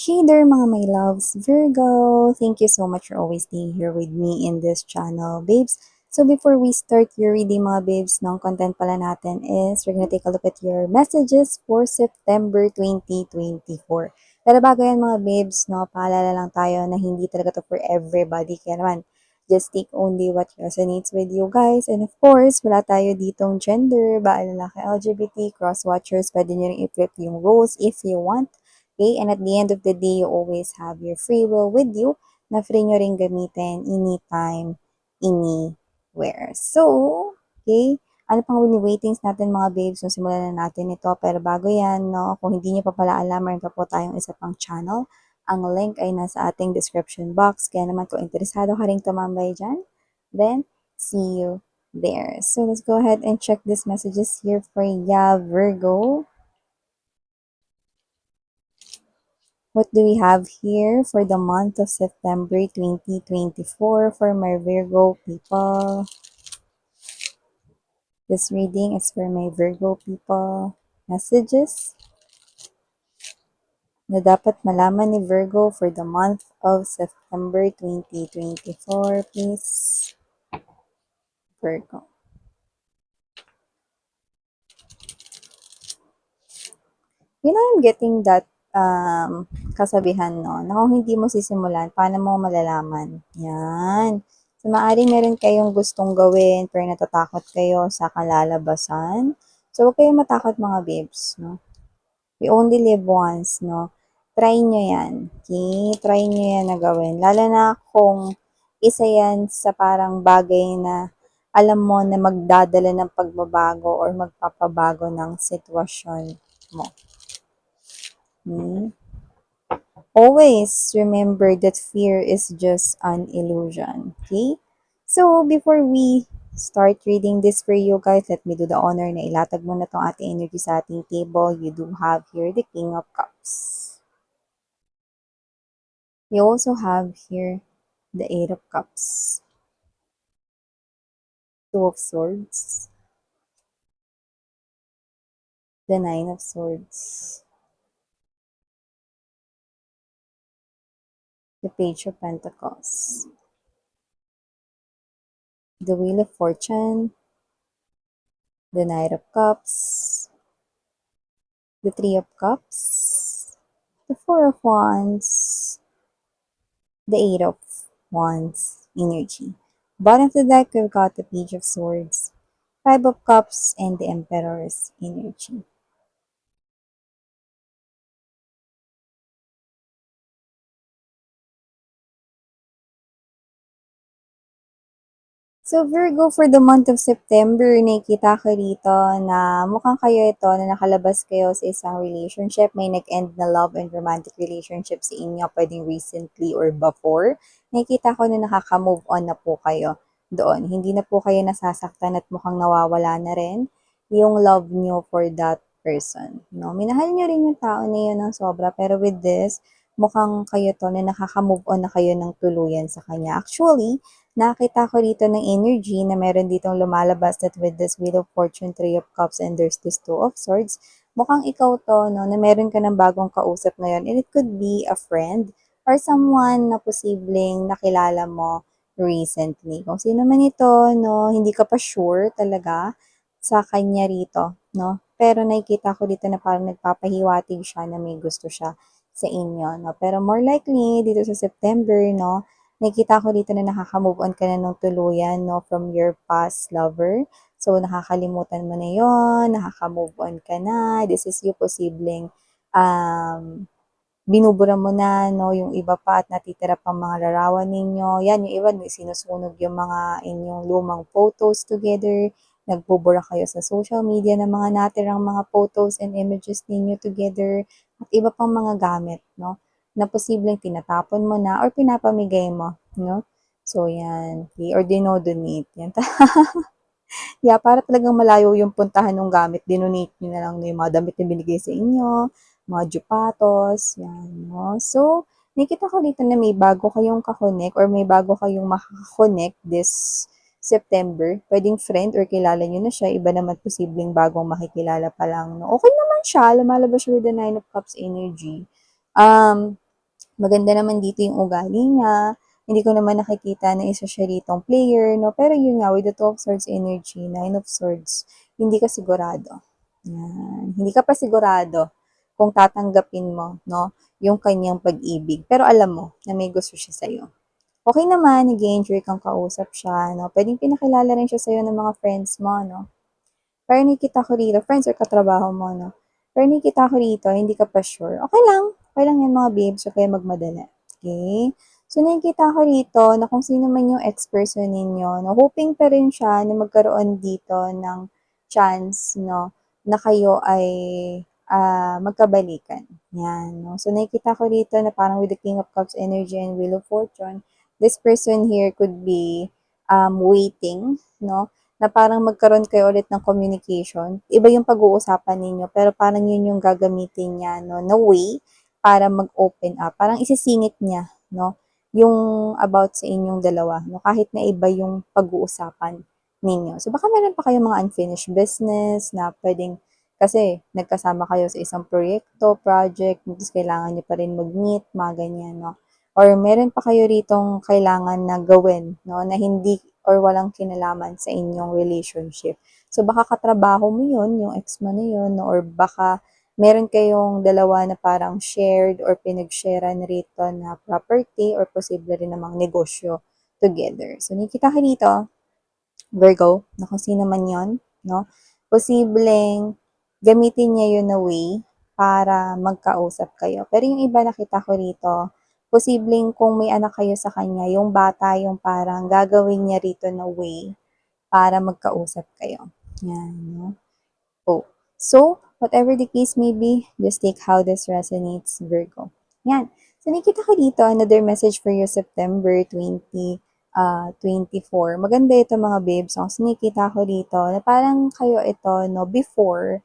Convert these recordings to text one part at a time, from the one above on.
Hey there mga my loves, Virgo! Thank you so much for always being here with me in this channel, babes. So before we start your reading mga babes, ng content pala natin is we're gonna take a look at your messages for September 2024. Pero bago yan mga babes, no, paalala lang tayo na hindi talaga to for everybody. Kaya naman, just take only what resonates with you guys. And of course, wala tayo ditong gender, baal lalaki, LGBT, cross-watchers, pwede nyo rin i-flip yung roles if you want. Okay? And at the end of the day, you always have your free will with you na free nyo rin gamitin anytime, anywhere. So, okay, ano pang wini-waitings natin mga babes? So, simulan na natin ito. Pero bago yan, no, kung hindi nyo pa pala alam, mayroon pa po tayong isa pang channel. Ang link ay nasa ating description box. Kaya naman kung interesado ka rin tumambay dyan, then see you there. So, let's go ahead and check these messages here for ya, Virgo. What do we have here for the month of September 2024 for my Virgo people? This reading is for my Virgo people. Messages na dapat malaman ni Virgo for the month of September 2024, please. Virgo. You know, I'm getting that kasabihan, no? Na kung hindi mo sisimulan, paano mo malalaman? Yan. So, maaaring meron kayong gustong gawin, pero natatakot kayo sa kalalabasan. So, huwag kayong matakot mga babes, no? We only live once, no? Try nyo yan. Okay? Try nyo yan na gawin. Lalo na kung isa yan sa parang bagay na alam mo na magdadala ng pagbabago or magpapabago ng sitwasyon mo. Always remember that fear is just an illusion. Okay? So, before we start reading this for you guys, let me do the honor na ilatag mo na itong ating energy sa ating table. You do have here the King of Cups. You also have here the Eight of Cups, Two of Swords, the Nine of Swords, the Page of Pentacles, the Wheel of Fortune, the Knight of Cups, the Three of Cups, the Four of Wands, the Eight of Wands energy. Bottom of the deck, we've got the Page of Swords, Five of Cups, and the Emperor's energy. So Virgo, for the month of September, nakikita ko rito na mukhang kayo ito na nakalabas kayo sa isang relationship. May nag-end na love and romantic relationship sa inyo, pwedeng recently or before. Nakikita ko na nakaka-move on na po kayo doon. Hindi na po kayo nasasaktan at mukhang nawawala na rin yung love nyo for that person. No? Minahal nyo rin yung tao na yun ng sobra, pero with this, mukhang kayo to na nakaka-move on na kayo ng tuluyan sa kanya. Actually, nakita ko dito ng energy na meron ditong lumalabas that with this Wheel of Fortune, Three of Cups, and there's this Two of Swords, mukhang ikaw to, no, na meron ka ng bagong kausap ngayon. And it could be a friend or someone na posibleng nakilala mo recently. Kung sino man ito, no, hindi ka pa sure talaga sa kanya rito, no? Pero nakikita ko dito na parang nagpapahiwatig siya na may gusto siya sa inyo, no? Pero more likely, dito sa September, no, nakikita ko dito na nakaka-move on ka na ng tuluyan, no, from your past lover. So, nakakalimutan mo na yon, nakaka-move on ka na. This is you posibleng binubura mo na, no, yung iba pa at natitira pang mga larawan ninyo. Yan, yung iba, sinusunog yung mga inyong lumang photos together. Nagbubura kayo sa social media ng mga natirang mga photos and images ninyo together. At iba pang mga gamit, no, na posibleng tinatapon mo na or pinapamigay mo, no? So, yan. Okay? Or dinodonate. Yan. Yeah, para talagang malayo yung puntahan ng gamit, dinonate nyo na lang yung mga damit na binigay sa inyo, mga jupatos, yan, no? So, nakita ko dito na may bago kayong kakonek or may bago kayong makakonek this September. Pwedeng friend or kilala nyo na siya, iba naman posibleng bagong makikilala pa lang, no? Okay naman siya, lumalabas siya with the Nine of Cups energy. Maganda naman dito yung ugali niya, hindi ko naman nakikita na isa siya ditong player, no? Pero yun nga, with the Two of Swords energy, Nine of Swords, hindi ka sigurado. Yan. Hindi ka pa sigurado kung tatanggapin mo, no? Yung kanyang pag-ibig. Pero alam mo na may gusto siya sa'yo. Okay naman, nag-enjoy kang kausap siya, no? Pwedeng pinakilala rin siya sa'yo ng mga friends mo, no? Pero nakikita ko rito, friends or katrabaho mo, no? Pero nakikita ko rito, hindi ka pa sure. Okay lang. Okay lang yan mga babes. Huwag kayo magmadala. Okay? So, nakikita ko rito na kung sino man yung ex-person ninyo, no, hoping pa rin siya na magkaroon dito ng chance, no, na kayo ay magkabalikan. Yan, no. So, nakikita ko rito na parang with the King of Cups energy and Wheel of Fortune, this person here could be waiting, no, na parang magkaroon kayo ulit ng communication. Iba yung pag-uusapan ninyo, pero parang yun yung gagamitin niya, no, na way para mag-open up. Parang isisingit niya, no, yung about sa inyong dalawa, no, kahit na iba yung pag-uusapan ninyo. So, baka meron pa kayong mga unfinished business na pwedeng, kasi nagkasama kayo sa isang proyekto, project, tapos kailangan nyo pa rin mag-meet, mga ganyan, no. Or meron pa kayo ritong kailangan na gawin, no, na hindi or walang kinalaman sa inyong relationship. So, baka katrabaho mo yun, yung ex mo na yun, no? Or baka meron kayong dalawa na parang shared or pinag-sharean rito na property or posible rin namang negosyo together. So, nakikita ka dito, Virgo, na kung sino man yun, no? Posibleng gamitin niya yun na way para magkausap kayo. Pero yung iba nakita ko rito, posibleng kung may anak kayo sa kanya, yung bata yung parang gagawin niya rito na way para magkausap kayo. Yan, no? Oh. So, whatever the case may be, just take how this resonates, Virgo. Yan. So, nakita ko dito, another message for you, September 24. Maganda ito mga babes. So, nakita ko dito na parang kayo ito, no, before,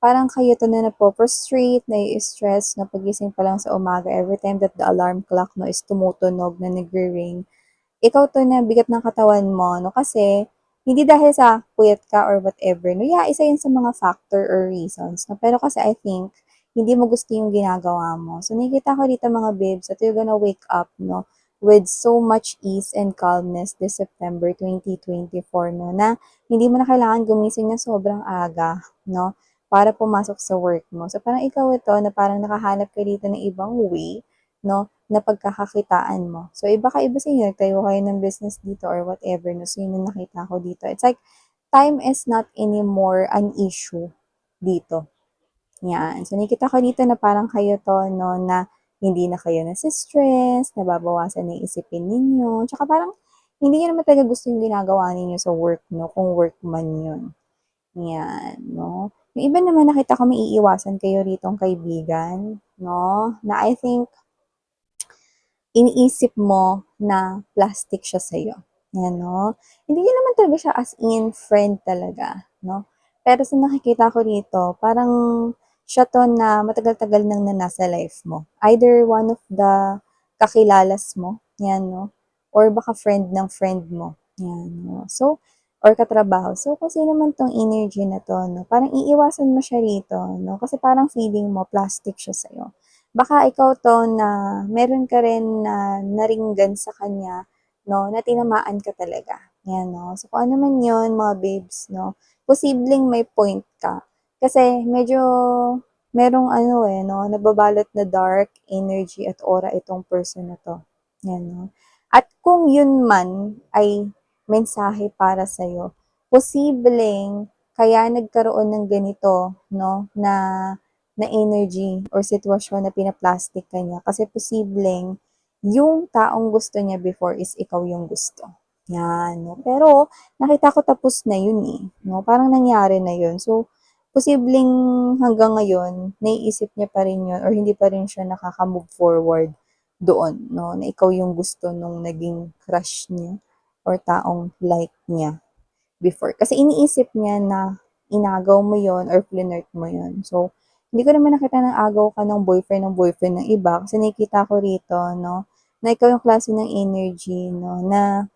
parang kayo ito na napoprostrate, na-stress, na pagising pa lang sa umaga, every time that the alarm clock, no, is tumutunog na nagre-ring, ikaw 'to na bigat ng katawan mo 'no, kasi hindi dahil sa puyat ka or whatever 'no, yeah, isa 'yun sa mga factor or reasons 'no, pero kasi I think hindi mo gusto yung ginagawa mo. So, nakikita ko dito mga babes that you're gonna wake up 'no, with so much ease and calmness this September 2024 'no, na hindi mo na kailangan gumising ng sobrang aga 'no, para pumasok sa work mo. So, parang ikaw ito na parang nakahanap ka dito ng ibang way 'no, na pagkakakitaan mo. So, iba ka iba sa inyo, nagtayo kayo ng business dito or whatever, no? So, yun yung nakita ko dito. It's like, time is not anymore an issue dito. Yan. So, nakita ko dito na parang kayo to, no, na hindi na kayo nasi-stress, nababawasan na yung isipin ninyo, tsaka parang hindi nyo naman talaga gusto yung ginagawa ninyo sa work, no, kung work man yun. Yan, no. Yung iba naman nakita ko may iiwasan kayo ritong kaibigan, no, na I think iniisip mo na plastic siya sa'yo. Yan, no? Hindi yun naman talaga siya as in friend talaga, no? Pero sa nakikita ko dito, parang siya to na matagal-tagal nang na nasa life mo. Either one of the kakilalas mo, yan, no? Or baka friend ng friend mo. Yan, no? So, or katrabaho. So, kung sino man tong energy na to, no? Parang iiwasan mo siya rito, no? Kasi parang feeling mo plastic siya sa'yo. Baka ikaw 'to na meron ka rin na naringgan sa kanya 'no, na tinamaan ka talaga, 'yan 'no. So, kung ano man 'yun mga babes 'no, posibleng may point ka. Kasi medyo merong ano, eh, 'no, nababalot na dark energy at aura itong person na 'to, 'yan 'no. At kung 'yun man ay mensahe para sa'yo, posibleng kaya nagkaroon ng ganito 'no, na energy or sitwasyon na pina-plastic ka niya kasi posibleng yung taong gusto niya before is ikaw yung gusto. Yan, no? Pero nakita ko tapos na yun eh, no? Parang nangyari na yun. So, posibleng hanggang ngayon, naiisip niya pa rin yun or hindi pa rin siya nakaka-move forward doon, no? Na ikaw yung gusto nung naging crush niya or taong like niya before. Kasi iniisip niya na inagaw mo yon or flirt mo yon. So, hindi ko naman nakita ng agaw ka ng boyfriend ng iba kasi nakikita ko rito, no, na ikaw yung klase ng energy, no, na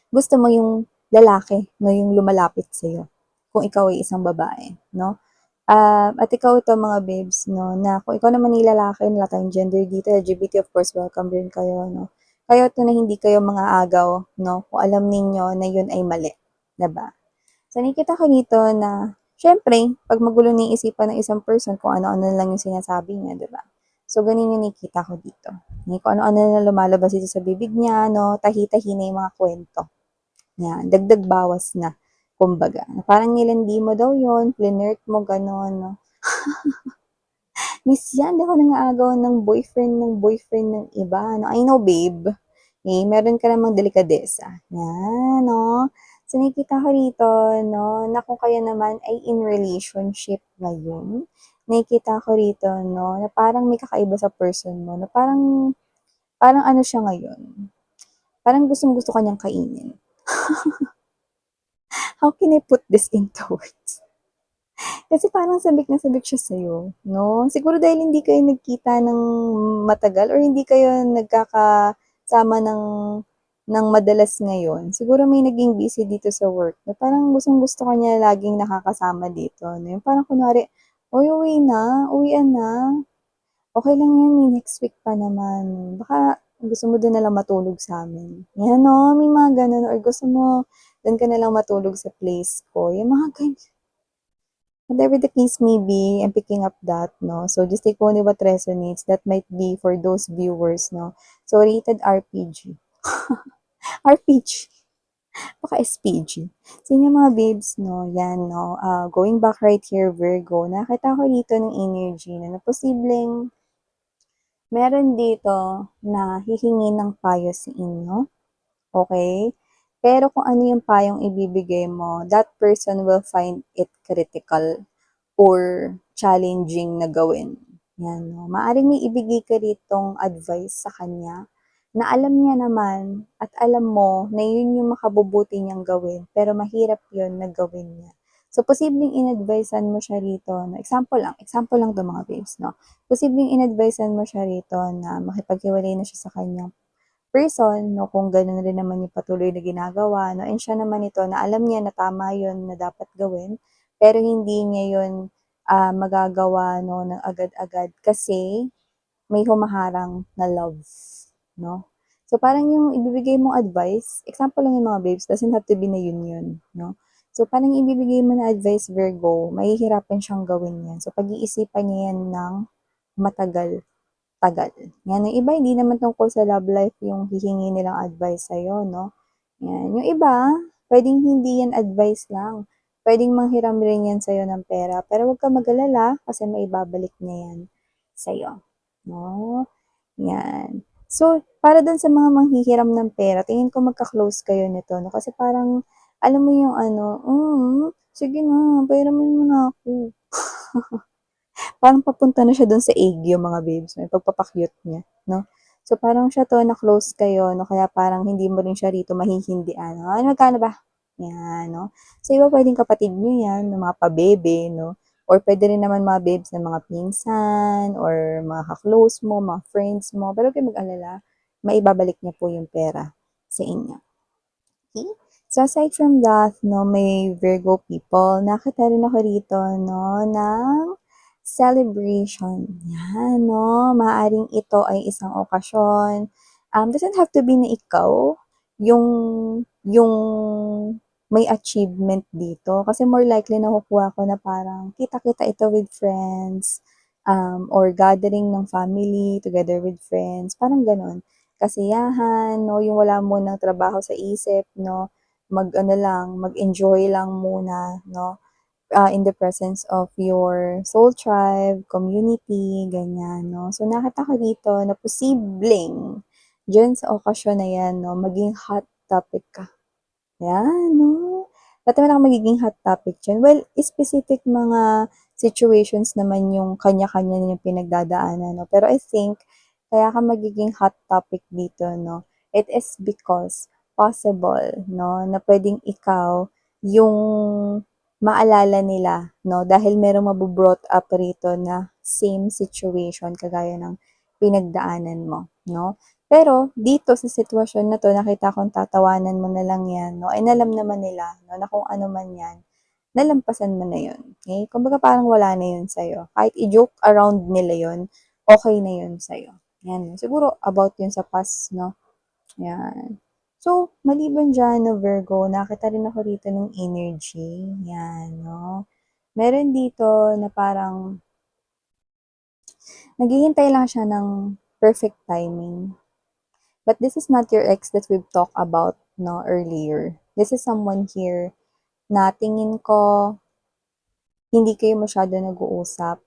gusto mo yung lalaki, no, yung lumalapit sa'yo. Kung ikaw ay isang babae, no? At ikaw ito mga babes 'no, na kung ikaw naman yung lalaki, wala tayong gender dito, LGBT of course welcome rin kayo 'no. Kayo 'to na hindi kayo mga agaw 'no, kung alam ninyo na yun ay mali, 'di ba? So nakikita ko dito na siyempre 'pag magulo na yung isipan ng isang person kung ano-ano lang yung sinasabi niya, 'di ba? So ganun yung nakikita ko dito. Kung ano-ano na lumalabas dito sa bibig niya 'no, tahi-tahi na yung mga kuwento. Yan, dagdag bawas na, kumbaga. Parang nilandi mo daw yun, flirt mo, gano'n, no? Miss yan, di ako nangaagawan ng boyfriend ng iba, no? I know, babe. Eh, meron ka namang delikadesa. Yan, no? So, nakikita ko rito, no, na kung kayo naman ay in relationship ngayon, nakikita ko rito, no, na parang may kakaiba sa person mo, na parang ano siya ngayon, parang gustong-gusto ka niyang kainin. How can I put this into words? Kasi parang sabik na sabik siya sa'yo, 'no? Siguro dahil hindi kayo nagkita ng matagal or hindi kayo nagkakasama ng madalas ngayon, siguro may naging busy dito sa work na parang gustong-gusto ka niya laging nakakasama dito, 'no? Yung parang kunwari, "Uy, uwi na, uwian na. Okey lang 'yan, eh, next week pa naman. Baka gusto mo do'n na lang matulog sa'min." 'Yan, 'no? May mga gano'n or gusto mo do'n ka na lang matulog sa place ko, yung mga whatever the case may be, I'm picking up that, no? So just take only what resonates. That might be for those viewers, no? So rated RPG. RPG. Baka SPG. So yun yung mga babes, no? Yan, no? Going back right here, Virgo, nakita ko dito ng energy na posibleng meron dito na hihingi ng payo sa inyo. Okay? Pero kung ano yung payong ibibigay mo, that person will find it critical or challenging na gawin. Yan, no? Maaring may ibigay ka ritong advice sa kanya na alam niya naman at alam mo na yun yung makabubuti niyang gawin, pero mahirap yun na gawin niya. So, posibleng in-advisean mo siya rito, no? Example lang to mga babes, no? Posibleng in-advisean mo siya rito na makipaghiwalay na siya sa kanyang person, no, kung gano'n rin naman yung patuloy na ginagawa, no, and siya naman ito na alam niya na tama yun na dapat gawin, pero hindi niya yun magagawa, no, ng agad-agad kasi may humaharang na love, no. So, parang yung ibibigay mong advice, example lang yung mga babes, doesn't have to be na yun, no. So, parang yung ibibigay mo na advice, Virgo, mahihirapan siyang gawin yan. So, pag-iisipan niya yan ng matagal tagal. Yan, yung iba hindi naman tungkol sa love life yung hihingi nilang advice sa'yo, no? Yan. Yung iba, pwedeng hindi yan advice lang. Pwedeng manghiram rin yan sa'yo ng pera. Pero huwag ka mag-alala kasi maibabalik niya yan sa'yo. No? Yan. So, para dun sa mga manghihiram ng pera, tingin ko magka-close kayo nito, no? Kasi parang, alam mo yung ano, sige na, pahiramin mo na ako. Parang papunta na siya dun sa Aguio mga babes, yung pagpapa-cute niya, 'no? So, parang siya 'to na close kayo 'no, kaya parang hindi mo rin siya rito mahihindian, "Ay magkano ba?" 'Yan 'no. Sa iba puwedeng kapatid niyo 'yan, ng mga pabebe 'no, or puwede rin naman mga babes na mga pinsan or mga ka-close mo, mga friends mo, pero huwag kayong mag-alala, maibabalik niya po yung pera sa inyo, okey? So, aside from that 'no, may Virgo people, nakita rin ako rito 'no, ng celebration. Yan 'no, maaaring ito ay isang okasyon, doesn't have to be na ikaw yung yung may achievement dito. Kasi more likely nakukuha ko na parang kita-kita ito with friends, or gathering ng family together with friends, parang gano'n. Kasiyahan 'no, yung wala munang trabaho sa isip 'no, mag-ano lang, mag-enjoy lang muna 'no, in the presence of your soul tribe, community, ganyan, no? So, nakita ko dito na posibleng diyan sa okasyon na yan, no, maging hot topic ka. Yan, no? Ba't naman ako magiging hot topic diyan? Well, specific mga situations naman yung kanya-kanya ninyong pinagdadaanan, no? Pero I think, kaya ka magiging hot topic dito, no? It is because possible, no, na pwedeng ikaw yung maalala nila, no? Dahil merong mabu-brought up rito na same situation kagaya ng pinagdaanan mo, no? Pero dito sa sitwasyon na 'to nakita kong tatawanan mo na lang 'yan 'no, and alam naman nila 'no, na kung ano man 'yan, nalampasan mo na yun. Okay? Kumbaga parang wala na yun sa'yo. Kahit i-joke around nila yun, okay na yun sa'yo. Yan. Siguro about yun sa past, no? Yan. So, maliban dyan, no, Virgo, nakita rin ako rito ng energy. Yan, no? Meron dito na parang naghihintay lang siya ng perfect timing. But this is not your ex that we've talked about, no, earlier. This is someone here na tingin ko hindi kayo masyado nag-uusap.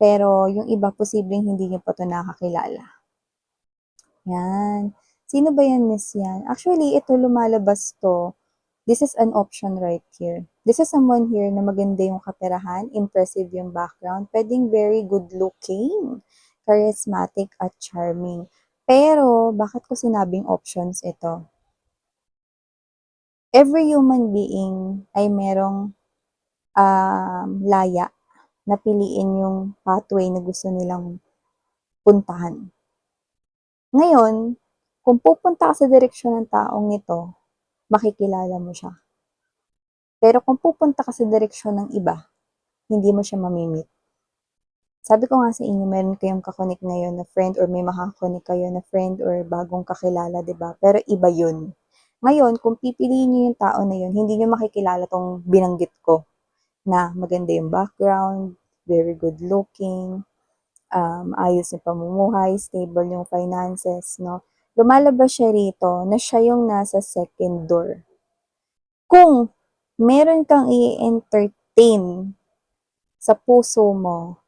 Pero yung iba, posibleng hindi niyo pa ito nakakilala. Yan. Sino ba yan, miss yan? Actually, ito lumalabas to. This is an option right here. This is someone here na maganda yung kaperahan, impressive yung background, pwedeng very good looking, charismatic at charming. Pero, bakit ko sinabing options ito? Every human being ay merong laya na piliin yung pathway na gusto nilang puntahan. Ngayon, kung pupunta ka sa direksyon ng taong ito, makikilala mo siya. Pero kung pupunta ka sa direksyon ng iba, hindi mo siya mamimit. Sabi ko nga sa inyo, meron kayong kakonik ngayon na friend or may makakonik kayo na friend or bagong kakilala, 'di ba? Pero iba 'yun. Ngayon, kung pipiliin niyo yung tao na 'yun, hindi niyo makikilala tong binanggit ko na maganda yung background, very good looking, ayos yung pamumuhay, stable yung finances, no? Lumalabas siya rito na siya yung nasa second door. Kung meron kang i-entertain sa puso mo,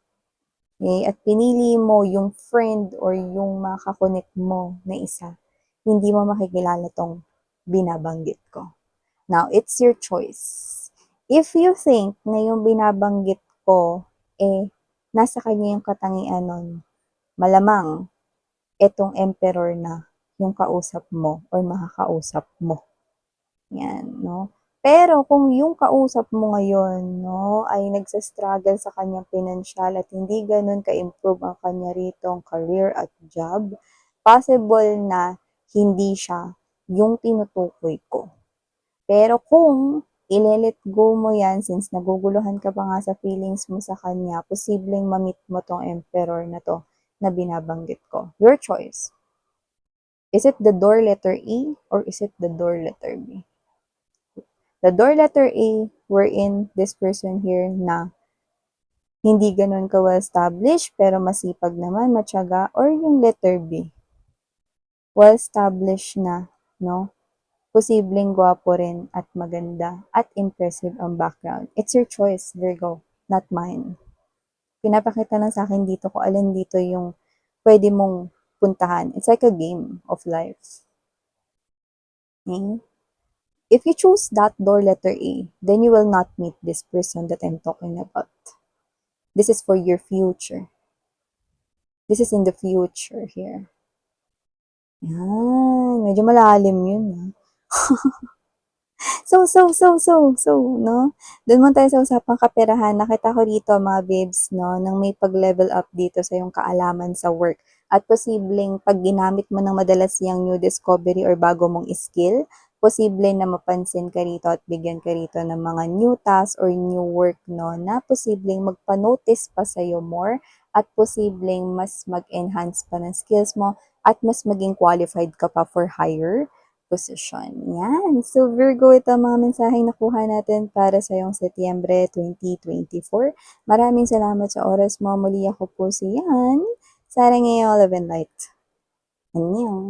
okay, at pinili mo yung friend or yung makakonek mo na isa, hindi mo makikilala tong binabanggit ko. Now, it's your choice. If you think na yung binabanggit ko, nasa kanya yung katangian nun, malamang, etong emperor na yung kausap mo or makakausap mo. Yan, no? Pero kung yung kausap mo ngayon, no, ay nagsa-struggle sa kanyang pinansyal at hindi ganun ka-improve ang kanya ritong career at job, possible na hindi siya yung tinutukoy ko. Pero kung ile-let go mo yan, since naguguluhan ka pa nga sa feelings mo sa kanya, posibleng ma-meet mo tong emperor na to na binabanggit ko. Your choice. Is it the door letter E or is it the door letter B? The door letter A, wherein this person here na hindi ganun ka-well-established pero masipag naman, matyaga, or yung letter B, well-established na, no? Posibleng gwapo rin at maganda at impressive ang background. It's your choice, Virgo, not mine. Pinapakita lang sa akin dito kung alin dito yung pwede mong puntahan. It's like a game of life. Okay? If you choose that door letter A, then you will not meet this person that I'm talking about. This is for your future. This is in the future here. Yan. Medyo malalim yun. No? Doon mo tayo sa usapang kaperahan. Nakita ko dito, mga babes, no, nang may pag-level up dito sa yung kaalaman sa work. At posibleng pag ginamit mo ng madalas yung new discovery or bago mong skill, posible na mapansin ka rito at bigyan ka rito ng mga new tasks or new work, no, na posibleng magpa-notice pa sa'yo more at posibleng mas mag-enhance pa ng skills mo at mas maging qualified ka pa for higher position. Yan. So, Virgo, ito ang mga mensaheng nakuha natin para sa yung Setyembre 2024. Maraming salamat sa oras mo. Muli ako po si Yan. Sarang ngayon, Love and Light. Annyeong.